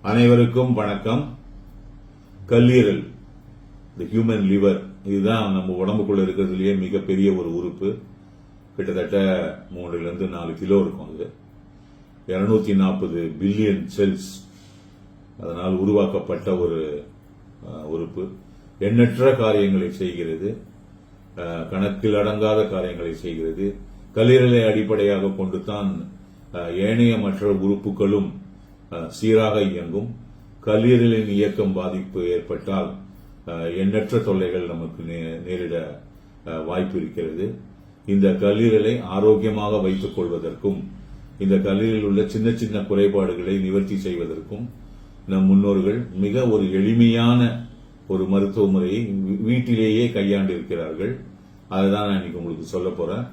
அனைவருக்கும் வணக்கம். கல்லீரல், தி ஹியூமன் லிவர், இதுதான் நம்ம உடம்புக்குள்ள இருக்கிறதுலயே மிகப்பெரிய ஒரு உறுப்பு. கிட்டத்தட்ட 3-4 கிலோ இருக்கும். அது 240 பில்லியன் செல்ஸ் அதனால் உருவாக்கப்பட்ட ஒரு உறுப்பு. எண்ணற்ற காரியங்களை செய்கிறது, கணக்கில் அடங்காத காரியங்களை செய்கிறது. கல்லீரலை அடிப்படையாக கொண்டுதான் ஏனைய மற்ற உறுப்புகளும் சீராக இயங்கும். கல்லீரலின் இயக்கம் பாதிப்பு ஏற்பட்டால் எண்ணற்ற தொல்லைகள் நமக்கு நேரிட வாய்ப்பு இருக்கிறது. இந்த கல்லீரலை ஆரோக்கியமாக வைத்துக் கொள்வதற்கும் இந்த கல்லீரலில் உள்ள சின்ன சின்ன குறைபாடுகளை நிவர்த்தி செய்வதற்கும் நம் முன்னோர்கள் மிக ஒரு எளிமையான ஒரு மருத்துவ முறையை வீட்டிலேயே கையாண்டு இருக்கிறார்கள். அதுதான் நான் இன்னைக்கு உங்களுக்கு சொல்ல போறேன்.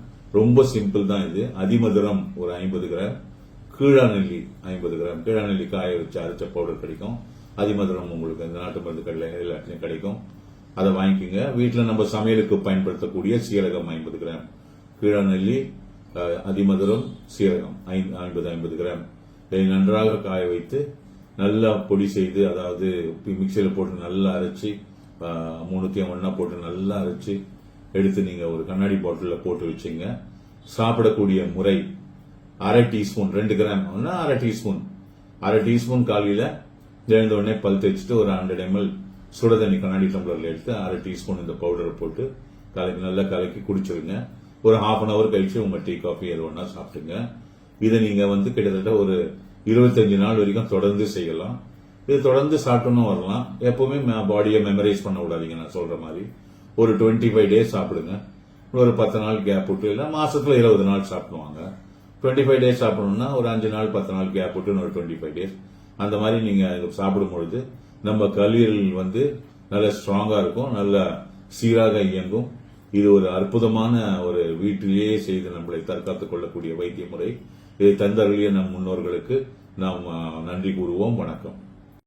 ரொம்ப சிம்பிள் தான் இது. அதிமதுரம் ஒரு 50 கிராம், கீழாநெல்லி 50 கிராம். கீழாநெல்லி காய வச்சு அரைச்ச பவுடர் கிடைக்கும். அதிமதுரம் உங்களுக்கு இந்த நாட்டு மருந்து கடையில் எல்லாத்துலையும் கிடைக்கும். அதை வாங்கிக்கோங்க. வீட்டில் நம்ம சமையலுக்கு பயன்படுத்தக்கூடிய சீரகம் 50 கிராம், கீழாநெல்லி, அதிமதுரம், சீரகம் 50 கிராம். இதை நன்றாக காய வைத்து நல்லா பொடி செய்து, அதாவது மிக்சியில் போட்டு நல்லா அரைச்சி, 3த்தையும் ஒன்னா போட்டு நல்லா அரைச்சி எடுத்து நீங்க ஒரு கண்ணாடி பாட்டில் போட்டு வச்சுங்க. சாப்பிடக்கூடிய முறை: அரை டீஸ்பூன், 2 கிராம், 1/2 டீஸ்பூன் காலையில எழுந்த உடனே பல் தேய்ச்சிட்டு ஒரு 100 ml சுட தண்ணி கண்ணாடி டம்ளர்ல எடுத்து 1/2 டீஸ்பூன் இந்த பவுடரை போட்டு நல்லா கலக்கி குடிச்சிருங்க. ஒரு 1/2 hour கழிச்சு உங்க டீ காஃபி எது ஒன்னா சாப்பிட்டுங்க. இதை நீங்க கிட்டத்தட்ட ஒரு 25 நாள் வரைக்கும் தொடர்ந்து செய்யலாம். இது தொடர்ந்து சாப்பிட்டோன்னு வரலாம். எப்பவுமே பாடியை மெமரைஸ் பண்ண விடாதீங்க. நான் சொல்ற மாதிரி ஒரு 25 டேஸ் சாப்பிடுங்க. ஒரு 10 நாள் கேப் விட்டு, இல்ல மாசத்துல 20 நாள் சாப்பிடுவாங்க. 25 டேஸ் சாப்பிடணும்னா ஒரு 5 நாள் 10 நாள் கேப் விட்டு ஒரு 25 டேஸ் அந்த மாதிரி நீங்க சாப்பிடும் பொழுது நம்ம கல்லீரல் நல்ல ஸ்ட்ராங்கா இருக்கும், நல்ல சீராக இயங்கும். இது ஒரு அற்புதமான ஒரு வீட்டிலேயே செய்து நம்மளை தற்காத்துக் கொள்ளக்கூடிய வைத்திய முறை. இதை தந்தருளிய நம் முன்னோர்களுக்கு நாம் நன்றி கூறுவோம். வணக்கம்.